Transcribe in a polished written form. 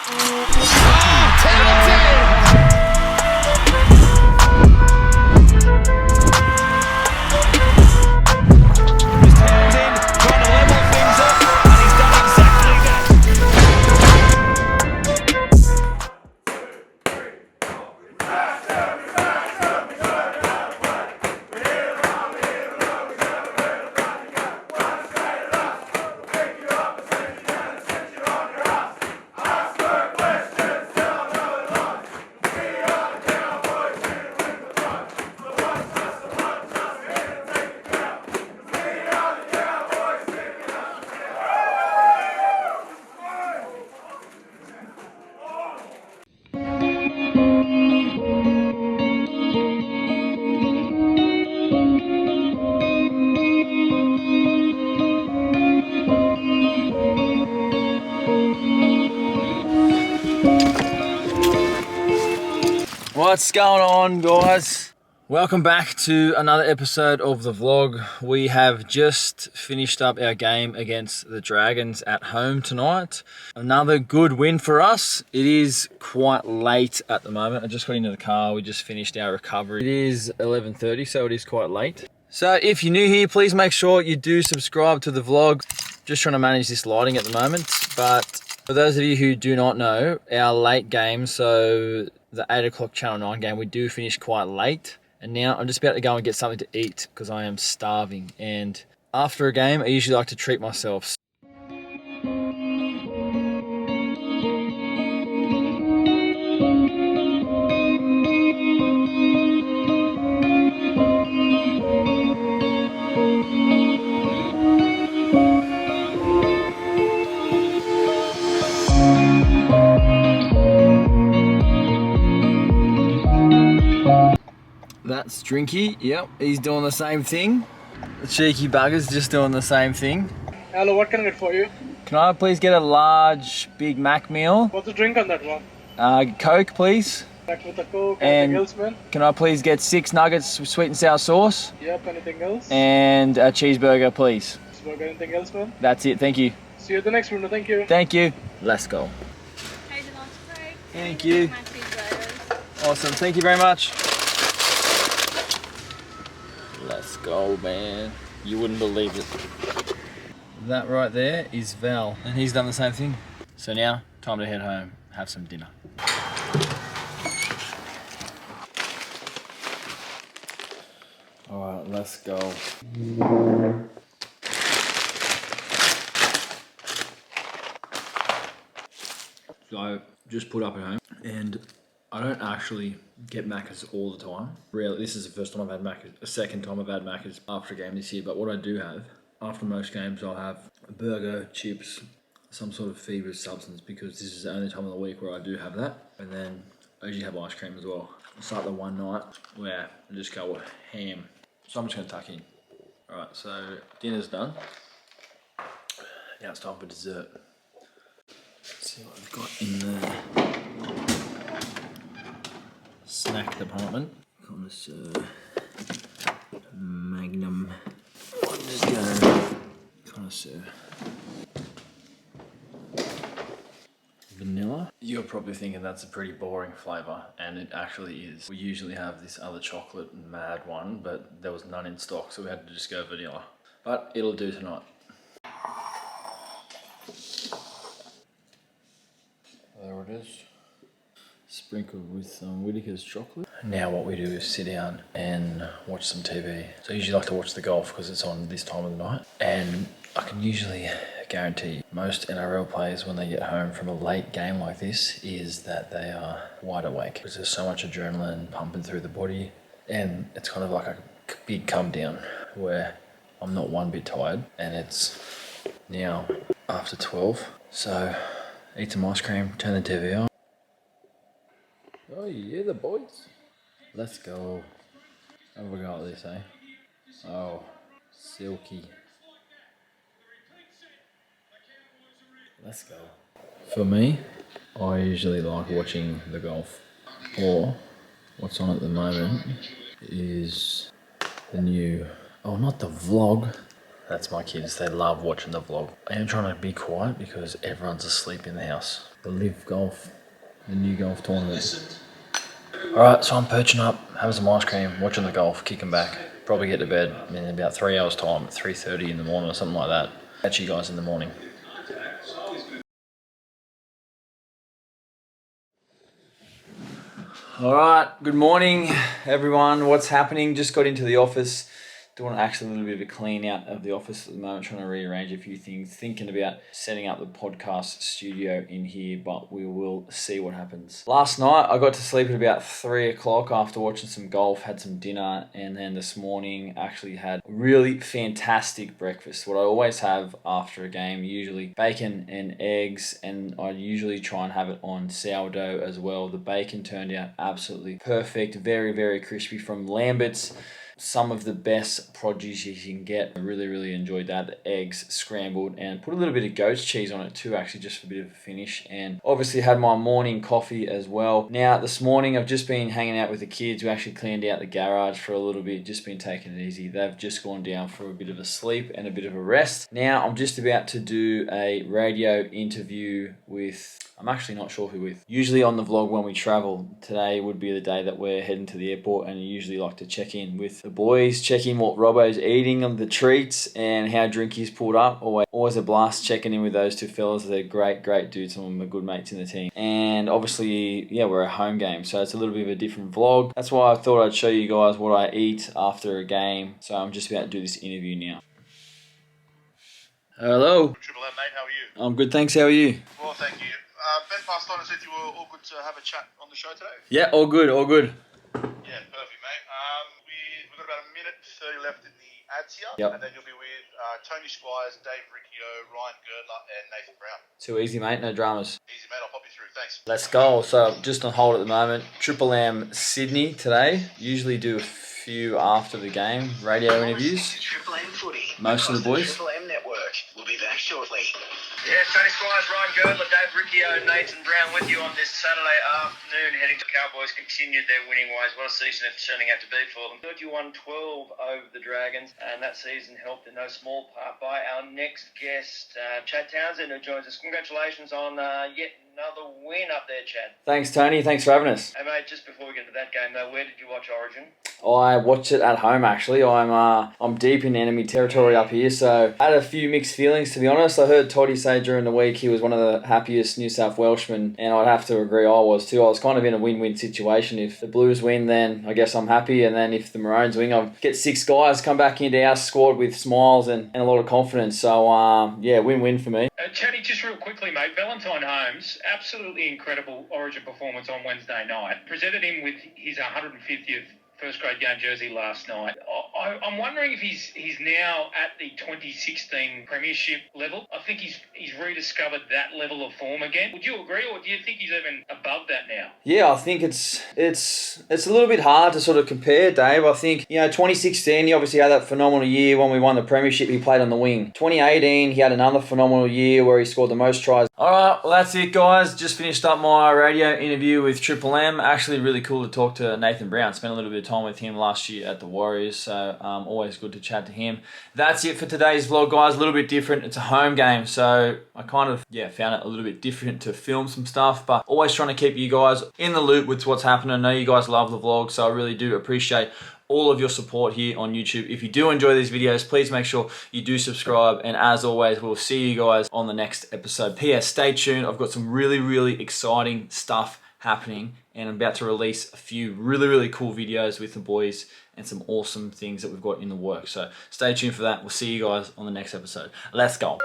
Townsend! Townsend trying to level things up, and he's done exactly that. What's going on, guys? Welcome back to another episode of the vlog. We have just finished up our game against the Dragons at home tonight. Another good win for us. It is quite late at the moment. I just got into the car. We just finished our recovery. It is 11:30, so it is quite late. So if you're new here, please make sure you do subscribe to the vlog. Just trying to manage this lighting at the moment, but for those of you who do not know, our late game, so the 8 o'clock Channel 9 game, we do finish quite late. And now I'm just about to go and get something to eat because I am starving. And after a game, I usually like to treat myself. That's Drinky, yep, he's doing the same thing. The cheeky bugger's just doing the same thing. Hello, what can I get for you? Can I please get a large Big Mac meal? What's the drink on that one? Coke, please. Back with a Coke, And anything else, man? can I please get 6 nuggets with sweet and sour sauce? Yep, anything else? And a cheeseburger, please. Burger, anything else, man? That's it, thank you. See you at the next room, thank you. Thank you. Let's go. Here's your lunch break. Thank you. My cheeseburgers. Awesome, thank you very much. Let's go, man. You wouldn't believe it. That right there is Val, and he's done the same thing. So now, time to head home, have some dinner. All right, let's go. So I just put up at home, and I don't actually get Maccas all the time. Really, this is the first time I've had Maccas, a second time I've had Maccas after a game this year. But what I do have, after most games, I'll have a burger, chips, some sort of feed-rich substance, because this is the only time of the week where I do have that. And then I usually have ice cream as well. It's like the one night where I just go ham. So I'm just gonna tuck in. All right, so dinner's done. Now it's time for dessert. Let's see what we've got in the snack department. Connoisseur, Magnum. I'm just gonna connoisseur. Vanilla. You're probably thinking that's a pretty boring flavour, and it actually is. We usually have this other chocolate mad one, but there was none in stock, so we had to just go vanilla. But it'll do tonight. There it is. Sprinkled with some Whittaker's chocolate. Now what we do is sit down and watch some TV. So I usually like to watch the golf because it's on this time of the night. And I can usually guarantee most NRL players, when they get home from a late game like this, is that they are wide awake because there's so much adrenaline pumping through the body, and it's kind of like a big come down where I'm not one bit tired, and it's now after 12. So eat some ice cream, turn the TV on. Oh yeah, the boys. Let's go. Have a go at this, eh? Oh, silky. Let's go. For me, I usually like watching the golf. Or, what's on at the moment is the new, oh not the vlog, That's my kids. They love watching the vlog. I am trying to be quiet because everyone's asleep in the house. The Live Golf, the new golf tournament. Alright, so I'm perching up, having some ice cream, watching the golf, kicking back. Probably get to bed in about 3 hours time, at 3:30 in the morning or something like that. Catch you guys in the morning. Alright, good morning everyone. What's happening? Just got into the office. Doing actually a little bit of a clean out of the office at the moment, trying to rearrange a few things, thinking about setting up the podcast studio in here, but we will see what happens. Last night I got to sleep at about 3 o'clock after watching some golf, had some dinner, and then this morning actually had a really fantastic breakfast. What I always have after a game, usually bacon and eggs, and I usually try and have it on sourdough as well. The bacon turned out absolutely perfect, very, very crispy from Lambert's. Some of the best produce you can get. I really, really enjoyed that. The eggs scrambled and put a little bit of goat's cheese on it too, actually, just for a bit of a finish. And obviously had my morning coffee as well. Now, this morning I've just been hanging out with the kids. We actually cleaned out the garage for a little bit, just been taking it easy. They've just gone down for a bit of a sleep and a bit of a rest. Now, I'm just about to do a radio interview with, I'm actually not sure who with. Usually on the vlog when we travel, today would be the day that we're heading to the airport, and I usually like to check in with the boys, check in what Robbo's eating, of the treats, and how Drinky's pulled up. Always a blast checking in with those two fellas. They're great dudes. Some of them are good mates in the team. And obviously, yeah, we're a home game, so it's a little bit of a different vlog. That's why I thought I'd show you guys what I eat after a game. So I'm just about to do this interview now. Hello. Triple M, mate, how are you? I'm good, thanks. How are you? Well, thank you. Ben passed on and said you were all good to have a chat on the show today. Yeah, all good. Yeah, perfect, mate. We've got about a minute 30 left in the ads here. Yep. And then you'll be with Tony Squires, Dave Riccio, Ryan Girdler, and Nathan Brown. Too easy, mate. No dramas. Easy, mate. I'll pop you through. Thanks. Let's go. So just on hold at the moment. Triple M Sydney today. Usually do a few after the game radio interviews. Triple M footy. Most of the boys. Triple M network. We'll be back shortly. Yeah, Tony Squires, Ryan Girdler, Dave Riccio, Nathan Brown with you on this Saturday afternoon, heading to Cowboys. Continued their winning ways. What a season it's turning out to be for them. 31-12 over the Dragons, and that season helped in no small part by our next guest, Chad Townsend, who joins us. Congratulations on yet another win up there, Chad. Thanks, Tony. Thanks for having us. Hey, mate, just before we get into that game, though, where did you watch Origin? I watched it at home, actually. I'm deep in enemy territory up here, so I had a few mixed feelings, to be honest. I heard Toddy say during the week he was one of the happiest New South Welshmen, and I'd have to agree I was too. I was kind of in a win-win situation. If the Blues win, then I guess I'm happy, and then if the Maroons win, I'll get 6 guys come back into our squad with smiles and a lot of confidence. So, yeah, win-win for me. Chatty, just real quickly, mate. Valentine Holmes, absolutely incredible Origin performance on Wednesday night. Presented him with his 150th first grade game jersey last night. I'm wondering if he's now at the 2016 premiership level. I think he's rediscovered that level of form again. Would you agree, or do you think he's even above that now? Yeah, I think it's a little bit hard to sort of compare, Dave. I think, 2016, he obviously had that phenomenal year when we won the premiership. He played on the wing. 2018, he had another phenomenal year where he scored the most tries. All right, well, that's it, guys. Just finished up my radio interview with Triple M. Actually, really cool to talk to Nathan Brown. Spent a little bit of time with him last year at the Warriors, so always good to chat to him. That's it for today's vlog, guys. A little bit different. It's a home game, so I kind of found it a little bit different to film some stuff, but always trying to keep you guys in the loop with what's happening. I know you guys love the vlog, so I really do appreciate all of your support here on YouTube. If you do enjoy these videos, please make sure you do subscribe, and as always, we'll see you guys on the next episode. P.S. Stay tuned. I've got some really exciting stuff happening, and I'm about to release a few really cool videos with the boys and some awesome things that we've got in the works. So stay tuned for that. We'll see you guys on the next episode. Let's go.